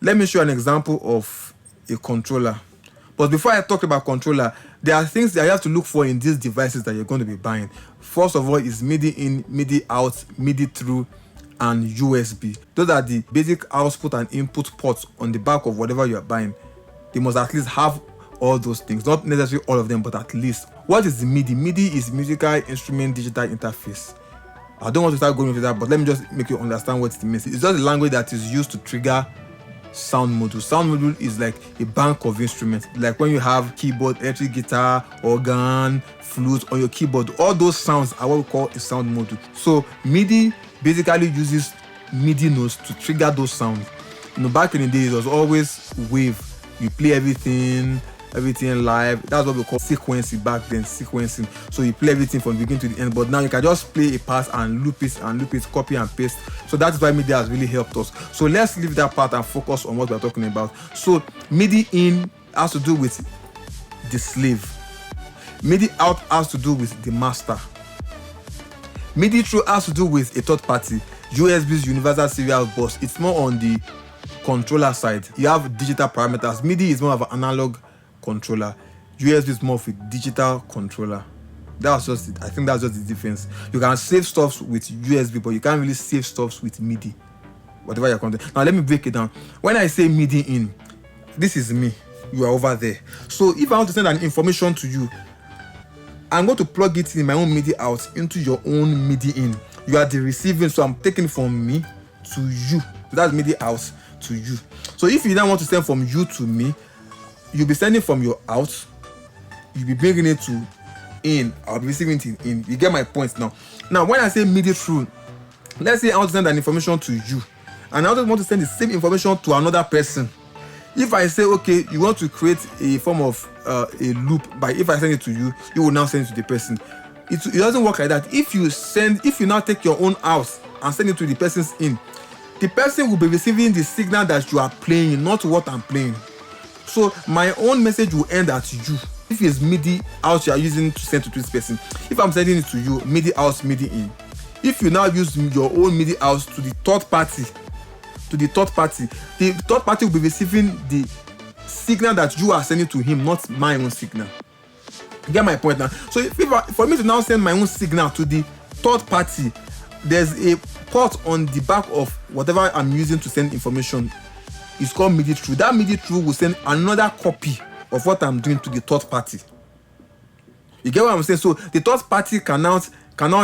Let me show you an example of a controller. But before I talk about controller, there are things that you have to look for in these devices that you're going to be buying. First of all is MIDI in, MIDI out, MIDI through, and USB. Those are the basic output and input ports on the back of whatever you are buying. They must at least have all those things, not necessarily all of them, but at least. What is the MIDI? MIDI is musical instrument digital interface. I don't want to start going into that, but let me just make you understand what it means. It's just a language that is used to trigger sound module. Sound module is like a bank of instruments, like when you have keyboard, electric guitar, organ, flute on your keyboard. All those sounds are what we call a sound module. So MIDI basically uses MIDI notes to trigger those sounds. Back in the day, it was always wave. You play everything live. That's what we call sequencing back then, sequencing. So you play everything from the beginning to the end, but now you can just play a part and loop it, copy and paste. So that is why MIDI has really helped us. So let's leave that part and focus on what we're talking about. So MIDI in has to do with the slave. MIDI out has to do with the master. MIDI through has to do with a third party. USB's universal serial bus. It's more on the controller side. You have digital parameters. MIDI is more of an analog controller. USB is more of a digital controller. That's just it. I think that's just the difference. You can save stuff with USB, but you can't really save stuff with MIDI. Whatever your content. Now let me break it down. When I say MIDI in, this is me. You are over there. So if I want to send an information to you, I'm going to plug it in my own MIDI out into your own MIDI in. You are the receiving, so I'm taking from me to you. So that's MIDI out to you. So if you now want to send from you to me, you'll be sending from your out, you'll be bringing it to in, I'll be receiving it in. You get my point now. Now, when I say MIDI through, let's say I want to send an information to you, and I also want to send the same information to another person. If I say, okay, you want to create a form of a loop, but if I send it to you, you will now send it to the person. It doesn't work like that. If you now take your own out and send it to the person's in, the person will be receiving the signal that you are playing, not what I'm playing. So my own message will end at you. If it's MIDI out you are using to send to this person, if I'm sending it to you, MIDI out, MIDI in. If you now use your own MIDI out to the third party, the third party will be receiving the signal that you are sending to him, not my own signal. You get my point now? So for me to now send my own signal to the third party, there's a port on the back of whatever I'm using to send information. It's called MIDI through. That MIDI through will send another copy of what I'm doing to the third party. You get what I'm saying? So the third party can now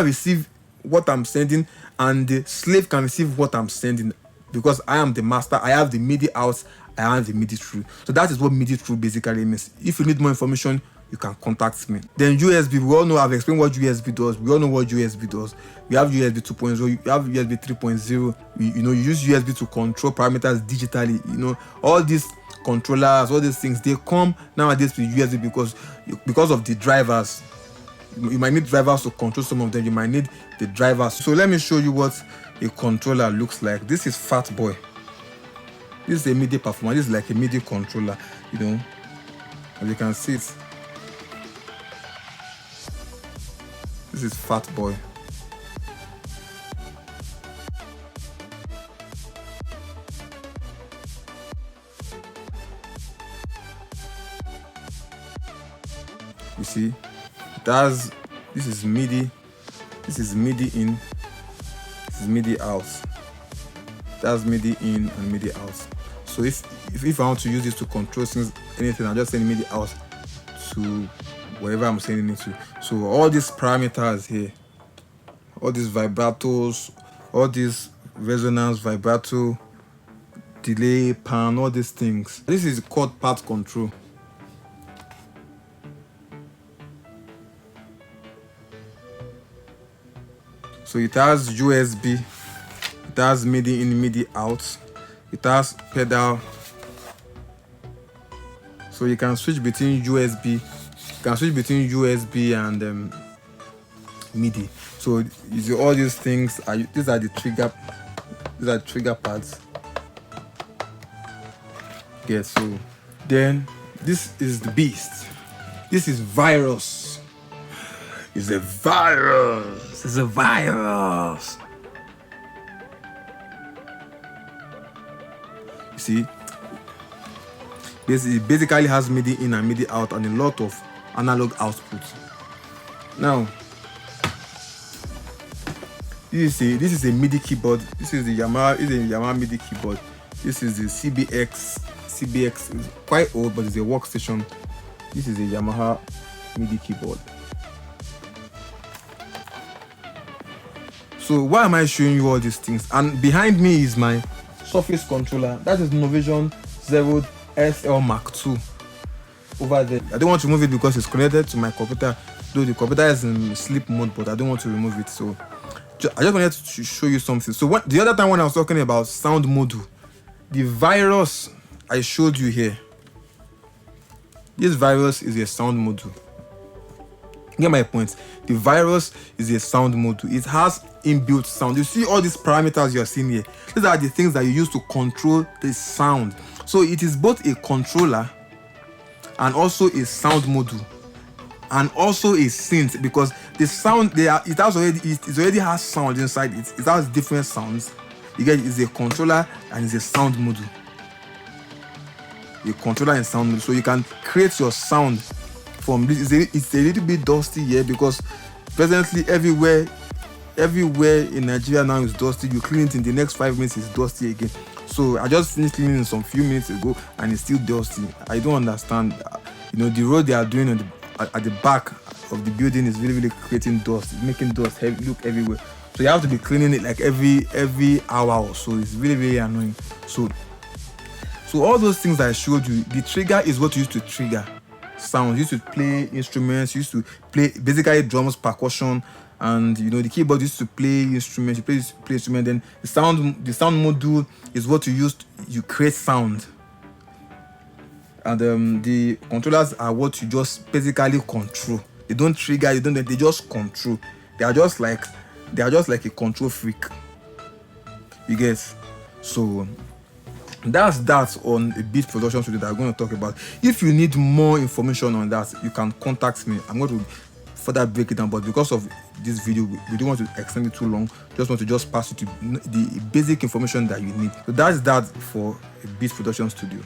receive what I'm sending, and the slave can receive what I'm sending, because I am the master. I have the MIDI out, I have the MIDI through. So that is what MIDI through basically means. If you need more information, you can contact me. Then USB, we all know, I've explained what USB does. We all know what USB does. We have USB 2.0, you have USB 3.0. You use USB to control parameters digitally. All these controllers, all these things, they come nowadays with USB because of the drivers. You might need drivers to control some of them. You might need the drivers. So let me show you what a controller looks like. This is Fat Boy. This is a MIDI performer. This is like a MIDI controller. As you can see it. This is Fat Boy. You see, this is MIDI. This is MIDI in. This is MIDI out. That's MIDI in and MIDI out. So if I want to use this to control anything, I'm just sending MIDI out to wherever I'm sending it to. So all these parameters here, all these vibratos, all these resonance, vibrato, delay, pan, all these things. This is called part control. So it has USB, it has MIDI in, MIDI out, it has pedal. So you can switch between USB. And MIDI. So you see all these things. These are the trigger pads. Okay, so then this is the beast. This is virus. It's a virus. It's a virus. You see, basically has MIDI in and MIDI out and a lot of analog output. Now, this is a MIDI keyboard. This is the Yamaha MIDI keyboard. This is the CBX is quite old, but it's a workstation. This is a Yamaha MIDI keyboard. So why am I showing you all these things? And behind me is my Surface controller. That is Novision Zero SL Mark II over there. I don't want to remove it because it's connected to my computer, though the computer is in sleep mode, but I don't want to remove it. So I just wanted to show you something. So the other time when I was talking about sound module, the virus I showed you here, this virus is a sound module. Get my point? The virus is a sound module. It has inbuilt sound. You see all these parameters you are seeing here. These are the things that you use to control the sound. So it is both a controller and also a sound module and also a synth, because the sound it already has sound inside it. It has different sounds. You get it? It's a controller and it's a sound module. A controller and sound module. So you can create your sound from this. It's a little bit dusty here because presently everywhere in Nigeria now is dusty. You clean it in the next 5 minutes, it's dusty again. So I just finished cleaning some few minutes ago and it's still dusty. I don't understand. The road they are doing at the back of the building is really creating dust. It's making dust look everywhere. So you have to be cleaning it like every hour or so. It's really annoying. So all those things that I showed you, the trigger is what you use to trigger sounds. You used to play instruments, you used to play basically drums, percussion, and the keyboard used to play instruments. You play instrument. Then the sound module is what you use. You create sound, and the controllers are what you just basically control. They don't trigger. They just control. They are just like a control freak. You guess. So that's that on a Beat Production Studio that I'm going to talk about. If you need more information on that, you can contact me. I'm going to further break it down, but because of this video, we don't want to extend it too long. Just want to pass it to the basic information that you need. So that's that for a Beat Production Studio.